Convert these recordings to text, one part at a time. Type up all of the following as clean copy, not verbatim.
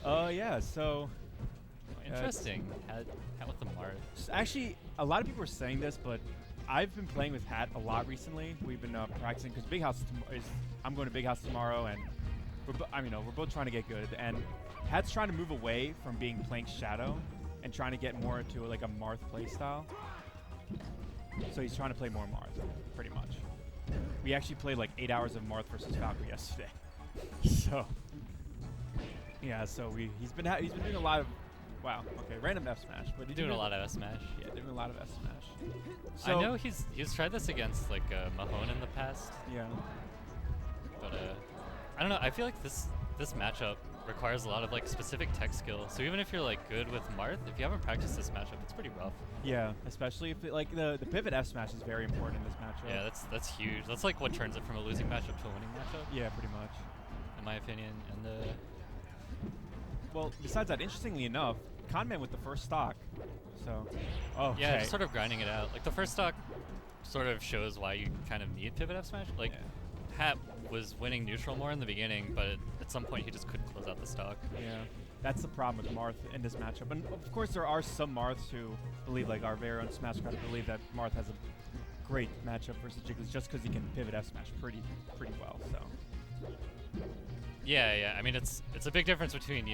Yeah, so Interesting. Hat with the Marth. actually, a lot of people are saying this, but I've been playing with Hat a lot recently. We've been practicing because Big House I'm going to Big House tomorrow, and we're both trying to get good. And Hat's trying to move away from being playing Shadow and trying to get more into like a Marth playstyle. So he's trying to play more Marth, pretty much. We actually played like 8 hours of Marth versus Valkyrie yesterday. So yeah, so he's been doing a lot of random F smash, but he's Doing a lot of S smash. Yeah, doing a lot of F smash. So I know he's tried this against like Mahone in the past. Yeah. But I don't know. I feel like this matchup requires a lot of like specific tech skill. So even if you're like good with Marth, if you haven't practiced this matchup, it's pretty rough. Yeah, especially if like the pivot F smash is very important in this matchup. Yeah, that's huge. That's like what turns it from a losing matchup to a winning matchup. Yeah, pretty much. In my opinion, and well, besides that, interestingly enough, Connman with the first stock. So, yeah, just sort of grinding it out. Like the first stock sort of shows why you kind of need pivot F smash. Like Hat was winning neutral more in the beginning, but at some point he just couldn't close out the stock. Yeah, that's the problem with Marth in this matchup. And of course, there are some Marths who believe, like our Vero and Smash Crowd, believe that Marth has a great matchup versus Jigglypuff just because he can pivot F smash pretty well. So. Yeah. I mean, it's a big difference between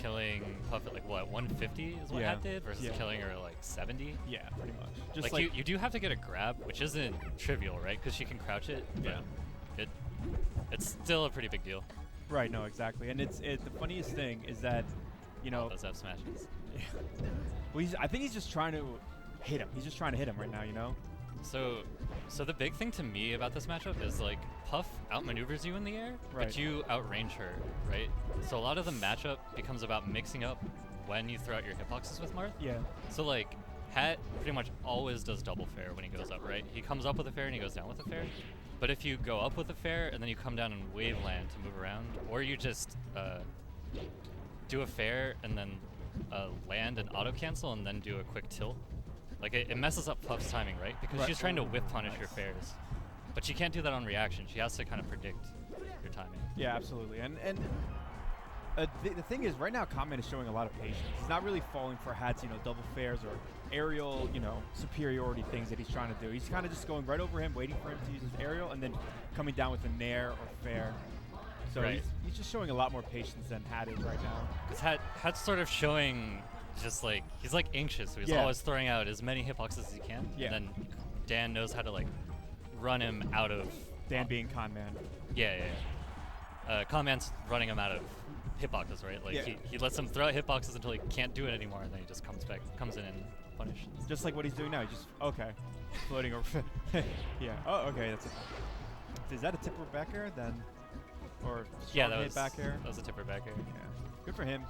killing Puff at like what 150 is what Hat did versus killing her at like 70. Yeah, pretty much. Just like you do have to get a grab, which isn't trivial, right? Because she can crouch it. Yeah. It's still a pretty big deal. Right. No, exactly. And the funniest thing is that all those F smashes. Yeah. Well, I think he's just trying to hit him. He's just trying to hit him right now. So the big thing to me about this matchup is like Puff outmaneuvers you in the air, but you outrange her, right? So a lot of the matchup becomes about mixing up when you throw out your hitboxes with Marth. Yeah. So like Hat pretty much always does double fair when he goes up, right? He comes up with a fair and he goes down with a fair. But if you go up with a fair and then you come down and wave land to move around, or you just do a fair and then land and auto cancel and then do a quick tilt, like it messes up Puff's timing, right? Because she's trying to whip punish your fairs. But she can't do that on reaction. She has to kind of predict your timing. Yeah, absolutely. And the thing is, right now, Connman is showing a lot of patience. He's not really falling for Hat's, double fairs or aerial, superiority things that he's trying to do. He's kind of just going right over him, waiting for him to use his aerial, and then coming down with a nair or fair. So he's just showing a lot more patience than Hat is right now. Because Hat's sort of showing just like, he's like anxious, so he's always throwing out as many hitboxes as he can. Yeah. And then Dan knows how to like run him out of... Dan being Connman. Yeah. Connman's running him out of hitboxes, right? Like he lets him throw out hitboxes until he can't do it anymore, and then he just comes in and punishes. Just like what he's doing now. He just floating over. Yeah. Oh, okay. That's is that a tipper back air then, or that was back air? That was a tipper back air. Yeah. Good for him.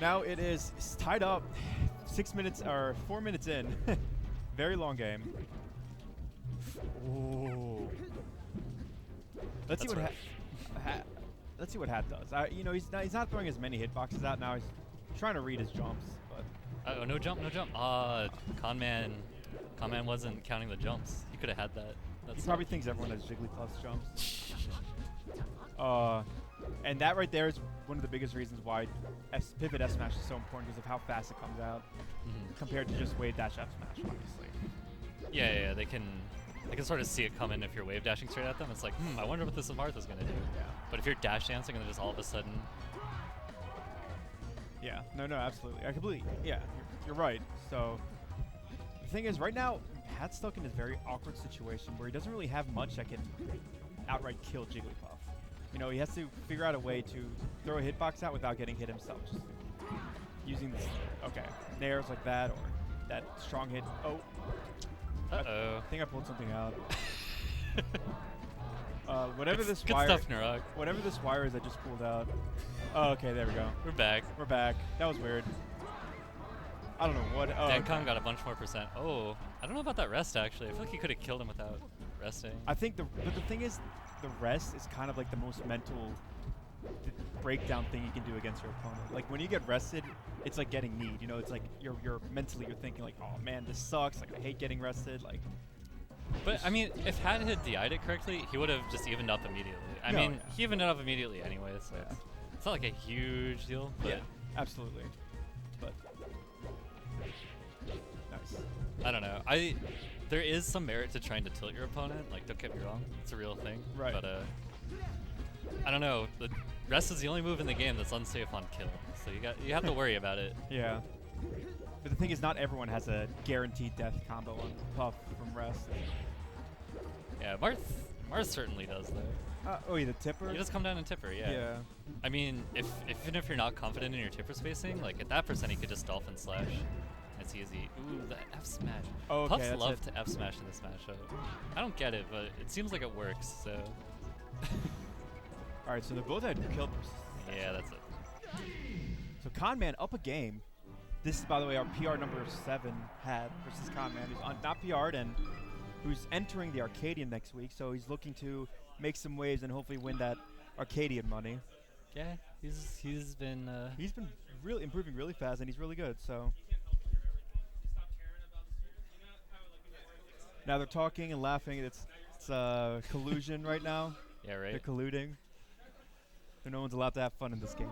Now it's tied up. 6 minutes or 4 minutes in. Very long game. Ooh. Let's see what Hat does. He's not throwing as many hitboxes out now. He's trying to read his jumps, but no jump. Connman wasn't counting the jumps. He could have had that. He probably thinks everyone has Jigglypuff's jumps. And that right there is one of the biggest reasons why pivot F smash is so important, because of how fast it comes out compared to just wave dash F smash, obviously. Yeah, they can sort of see it coming if you're wave dashing straight at them. It's like, I wonder what this Marth is going to do. Yeah. But if you're dash dancing and then just all of a sudden... Yeah, no, absolutely. I completely, you're right. So, the thing is, right now, Hat's stuck in this very awkward situation where he doesn't really have much that can outright kill Jigglypuff. He has to figure out a way to throw a hitbox out without getting hit himself. Just using this, nairs like that, or that strong hit. Oh. Uh-oh. I think I pulled something out. Whatever this wire is, I just pulled out. Oh, okay, there we go. We're back. That was weird. I don't know what. Oh, Dancon got a bunch more percent. Oh, I don't know about that rest, actually. I feel like he could have killed him without resting. I think but the thing is, the rest is kind of like the most mental breakdown thing you can do against your opponent. Like when you get rested, it's like getting kneed. It's like you're mentally thinking like, oh man, this sucks. Like I hate getting rested. Like. But I mean, if Hat had DI'd it correctly, he would have just evened up immediately. I mean, he evened it up immediately anyway. So It's not like a huge deal, but Yeah, absolutely. But nice. I don't know. There is some merit to trying to tilt your opponent. Like, don't get me wrong, it's a real thing. Right. But I don't know. The rest is the only move in the game that's unsafe on kill, so you have to worry about it. Yeah. But the thing is, not everyone has a guaranteed death combo on Puff from rest. Yeah, Marth certainly does though. Oh, yeah, the tipper? You just come down and tipper, yeah. Yeah. I mean, even if you're not confident in your tipper spacing, like at that percent, you could just dolphin slash. It's easy. Ooh, the F smash. Oh, okay, Puffs that's love it. to F smash in this matchup. I don't get it, but it seems like it works. So. All right, so they're both at kill. Yeah, that's it. So Connman up a game. This is, by the way, our PR number 7 Hat versus Connman, who's not PR'd and who's entering the Arcadian next week. So he's looking to make some waves and hopefully win that Arcadian money. Yeah, he's been really improving really fast, and he's really good. So now they're talking and laughing. It's collusion right now. Yeah, right. They're colluding. So no one's allowed to have fun in this game.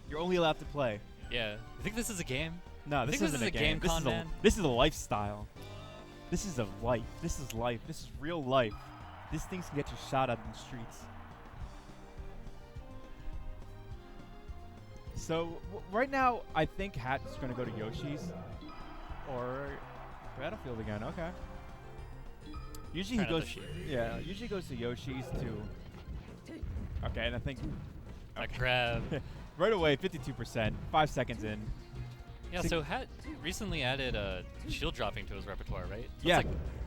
You're only allowed to play. Yeah. You think this is a game? No, this isn't a game. Connman? This is a lifestyle. This is a life. This is life. This is real life. These things can get you shot at in the streets. So right now, I think Hat is going to go to Yoshi's or Battlefield again. Okay. Usually he goes. Yeah. Usually goes to Yoshi's to. Okay, and I think. A grab. Right away, 52%. 5 seconds in. Yeah. So Hat recently added shield dropping to his repertoire, right? Yeah.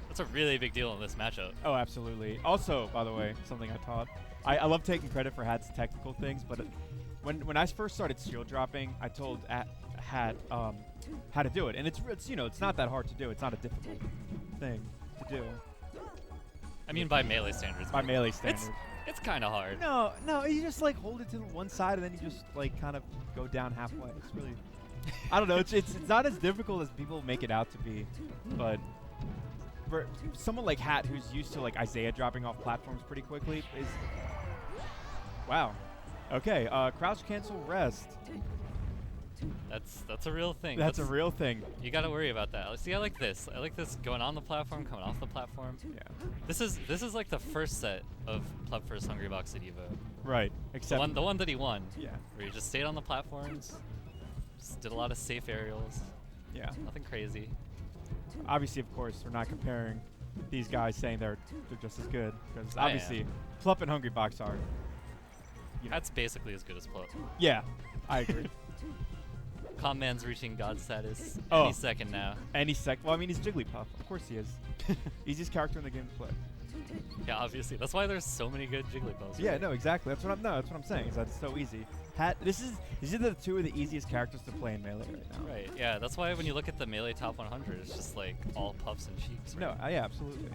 That's a really big deal in this matchup. Oh, absolutely. Also, by the way, something I taught. I love taking credit for Hat's technical things, but when I first started shield dropping, I told Hat how to do it, and it's it's not that hard to do. It's not a difficult thing to do. I mean, by melee standards. By melee standards. It's kind of hard. No, you just like hold it to the one side, and then you just like kind of go down halfway. It's really, I don't know. It's not as difficult as people make it out to be, but for someone like Hat, who's used to like Isaiah dropping off platforms pretty quickly, is wow. Okay, crouch cancel rest. That's a real thing. That's a real thing. You got to worry about that. See, I like this. I like this going on the platform, coming off the platform. Yeah. This is like the first set of Club First Hungry Box at Evo. Right. Except the one that he won. Yeah. Where he just stayed on the platforms, just did a lot of safe aerials. Yeah. Nothing crazy. Obviously, of course, we're not comparing these guys saying they're just as good, because obviously, Plup and Hungry Box are. That's basically as good as Plup. Yeah, I agree. Connman's reaching God status any second now. Any sec. Well, I mean, he's Jigglypuff. Of course he is. Easiest character in the game to play. Yeah, obviously. That's why there's so many good Jigglypuffs. Yeah, no, exactly. That's what I'm saying. Is that it's so easy. These are the two of the easiest characters to play in Melee right now. Right. Yeah. That's why when you look at the Melee top 100, it's just like all Puffs and Sheiks. Right? No. Yeah, absolutely.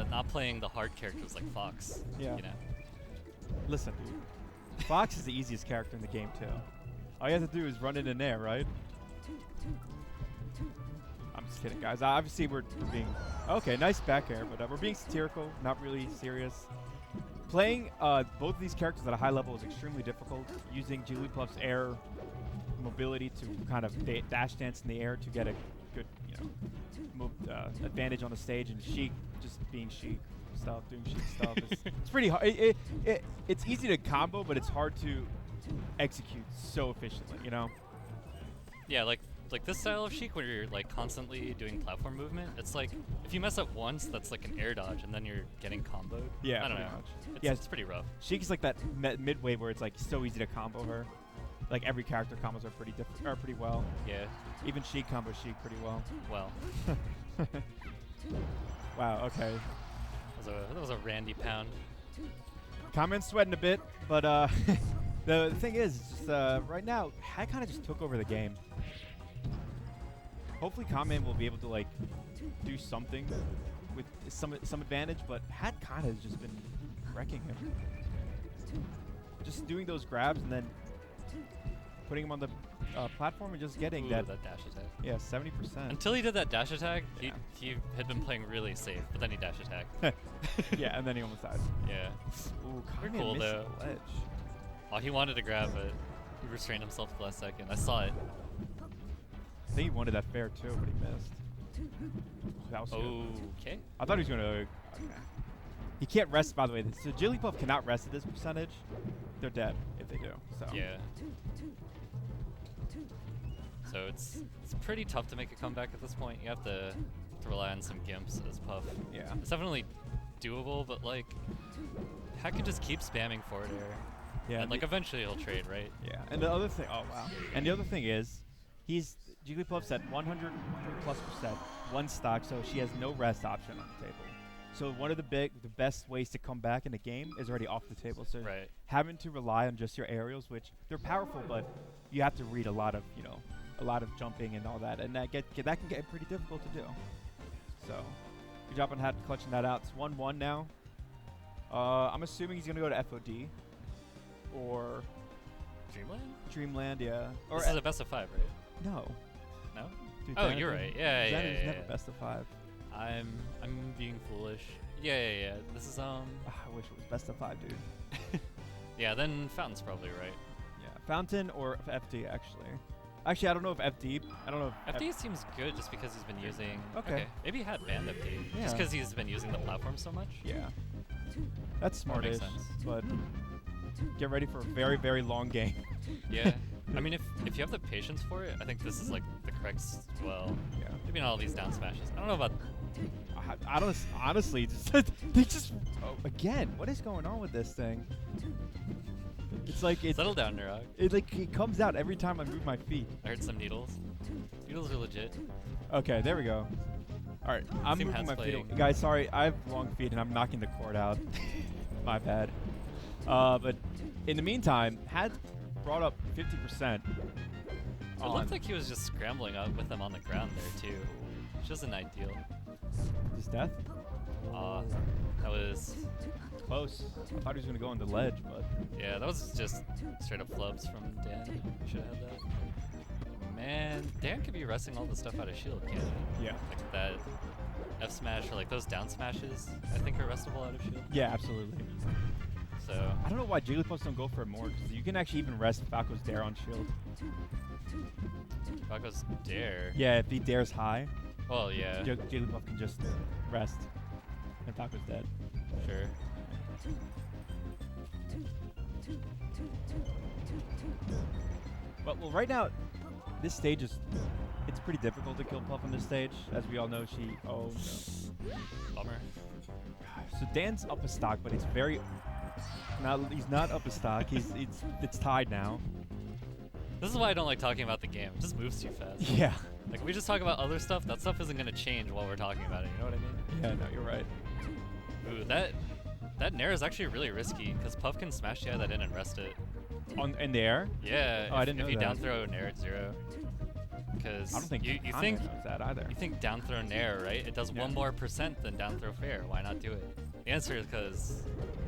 Not playing the hard characters like Fox. Yeah. You know. Listen, dude. Fox is the easiest character in the game too. All you have to do is run in and air, right? I'm just kidding, guys. Obviously, we're being... Okay, nice back air, but we're being satirical, not really serious. Playing both of these characters at a high level is extremely difficult. Using Jigglypuff's air mobility to kind of dash dance in the air to get a good, advantage on the stage, and Sheik just being Sheik stuff, doing Sheik stuff. It's pretty hard. It's easy to combo, but it's hard to execute so efficiently, you know? Yeah, like this style of Sheik where you're like constantly doing platform movement, it's like if you mess up once, that's like an air dodge, and then you're getting comboed. Yeah, I don't know. It's pretty rough. Sheik is like that midway where it's like so easy to combo her. Like every character combos are pretty well. Yeah. Even Sheik combos Sheik pretty well. Well. Wow. Okay. That was a Randy pound. Connman's sweating a bit, but the thing is, just right now, Hat kind of just took over the game. Hopefully, Connman will be able to like do something with some advantage, but Hat kind of has just been wrecking him. Just doing those grabs and then putting him on the platform and just getting that dash attack. Yeah, 70%. Until he did that dash attack, he had been playing really safe, but then he dash attacked. Yeah, and then he almost died. Yeah. Ooh, Pretty Connman cool missed though. the ledge. Oh, he wanted to grab it. He restrained himself at the last second. I saw it. I think he wanted that fair too, but he missed. That was good. Okay. I thought he was gonna. Okay. He can't rest, by the way. So Jigglypuff cannot rest at this percentage. They're dead if they do. So. Yeah. So it's pretty tough to make a comeback at this point. You have to rely on some gimps as Puff. Yeah. It's definitely doable, but like, Hat can just keep spamming forward air. Yeah. And like eventually he'll trade, right? Yeah. And the other thing. Oh wow. And the other thing is, Jigglypuff's at 100+%, 1 stock, so she has no rest option on the table. So one of the best ways to come back in the game is already off the table. So Right. having to rely on just your aerials, which they're powerful, but you have to read a lot of jumping and all that, and that can get pretty difficult to do. So good job on Hat clutching that out. It's 1-1 now. I'm assuming he's gonna go to FOD or Dreamland? Dreamland, yeah. Or This is a best of 5, right? no. No? Dude, Oh, you're right. Yeah, yeah, Xanadu's yeah, never yeah. best of 5. I'm being foolish. Yeah. This is I wish it was best of 5, dude. Yeah, then Fountain's probably right. Yeah, Fountain or FD actually. Actually, I don't know if FD. I don't know if FD seems good just because he's been using. Okay. Maybe he had banned FD Yeah. just because he's been using the platform so much. Yeah. That's That makes smartish, sense. but get ready for a very, very long game. Yeah. I mean, if you have the patience for it, I think this is like the correct well. Yeah. Maybe not all these down smashes. I don't know about. Honestly, again, what is going on with this thing? It's like Settle down, Nurog. it comes out every time I move my feet. I heard some needles. Needles are legit. Okay, there we go. All right, I'm Team moving Hat's my feet. playing. Guys, sorry, I have long feet and I'm knocking the cord out. My bad. But in the meantime, Hat brought up 50%. It looked like he was just scrambling up with them on the ground there too, which isn't ideal. His death? That was Close. I thought he was going to go on the ledge, but... yeah, that was just straight up flubs from Dan. Should have had that. Man, Dan could be wresting all the stuff out of shield, can't he? Yeah. Like that F smash or like those down smashes, I think are restable out of shield. Yeah, absolutely. So I don't know why Jigglypuffs don't go for it more, because you can actually even rest Falco's Dare on shield. Falco's Dare. Yeah, if he dares high, Well, yeah, Jigglypuff can just rest, and Falco's dead. sure. Well, right now, this stage it's pretty difficult to kill Puff on this stage. As we all know, oh no. Bummer. So Dan's up a stock, but he's he's not up a stock. It's tied now. This is why I don't like talking about the game. It just moves too fast. Yeah. Like, we just talk about other stuff. That stuff isn't going to change while we're talking about it. You know what I mean? Yeah, no, you're right. Ooh, that Nair is actually really risky because Puff can smash yeah that in and rest it. In the air? Yeah. Oh, I didn't know if you that. down throw Nair at 0. Because I don't think you Connman think knows that either. you think down throw Nair, right? It does Yeah. 1 more % than down throw fair. Why not do it? The answer is because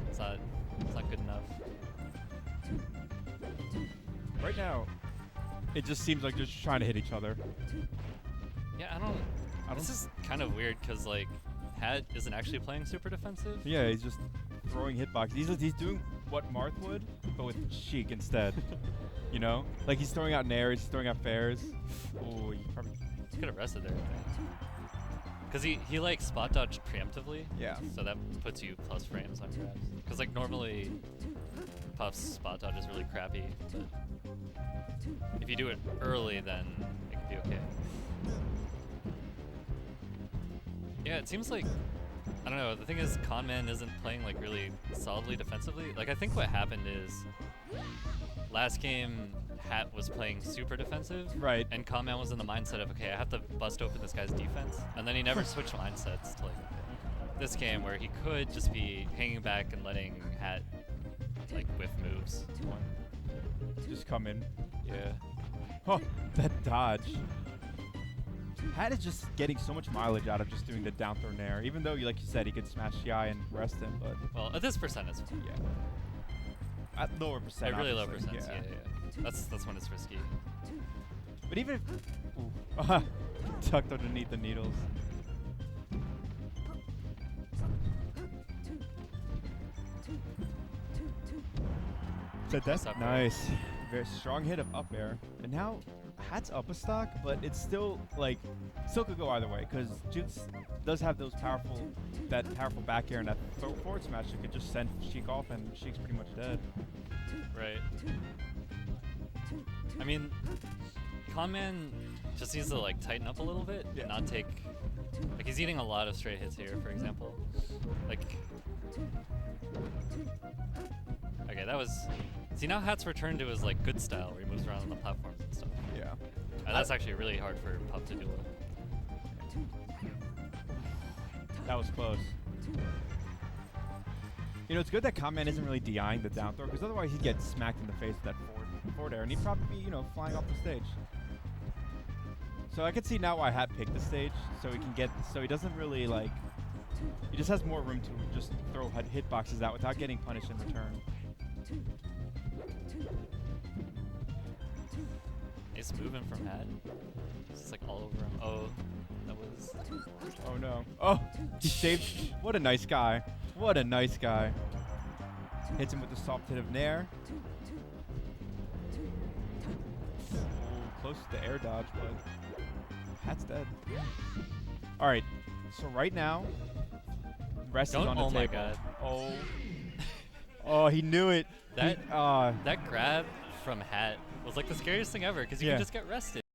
it's not good enough. Right now, it just seems like they're just trying to hit each other. Yeah, this is kind of weird because like Hat isn't actually playing super defensive. Yeah, he's just throwing hitboxes. He's doing what Marth would, but with Sheik instead. You know? Like he's throwing out nairs, he's throwing out fairs. Oh, you probably... He could have rested there, I think. Because he like spot dodged preemptively. Yeah. So that puts you plus frames on grabs. Because like normally Puff's spot dodge is really crappy, but if you do it early, then it can be okay. Yeah, it seems like, I don't know, the thing is Connman isn't playing like really solidly defensively. Like I think what happened is last game Hat was playing super defensive. Right. And Connman was in the mindset of, okay, I have to bust open this guy's defense. And then he never switched mindsets to like this game where he could just be hanging back and letting Hat like whiff moves. Just come in. Yeah. Oh, that dodge. Hat is just getting so much mileage out of just doing the down throw nair. Even though, like you said, he could smash Shi and rest him, but... Well, at this percent it's fine. Yeah. At lower percent, At really low obviously, percents, yeah. That's when it's risky. But even if... Ooh. Tucked underneath the needles. That's Just up air. nice. Very strong hit of up air. And now Hat's up a stock, but it's still like still could go either way because Jukes does have those that powerful back air and that forward smash that could just send Sheik off, and Sheik's pretty much dead. Right. I mean, Connman just needs to like tighten up a little bit and not take. Like he's eating a lot of straight hits here, for example. Like. Okay, that was. See, now Hat's returned to his like good style where he moves around on the platforms and stuff. Yeah. And that's actually really hard for Puff to do. That was close. You know, it's good that Connman isn't really DIing the down throw, because otherwise he'd get smacked in the face with that forward air, and he'd probably be, you know, flying off the stage. So I could see now why Hat picked the stage, so he doesn't really, like, he just has more room to just throw hitboxes out without getting punished in return. Nice movement from Hat. It's just like all over him. Oh, that was. Oh no. Oh, he saved. What a nice guy. What a nice guy. Hits him with the soft hit of Nair. Ooh, close to the air dodge, but Hat's dead. All right. So right now, rest is on the table. My god. Oh. Oh, he knew it. That grab from Hat was like the scariest thing ever because you can just get rested.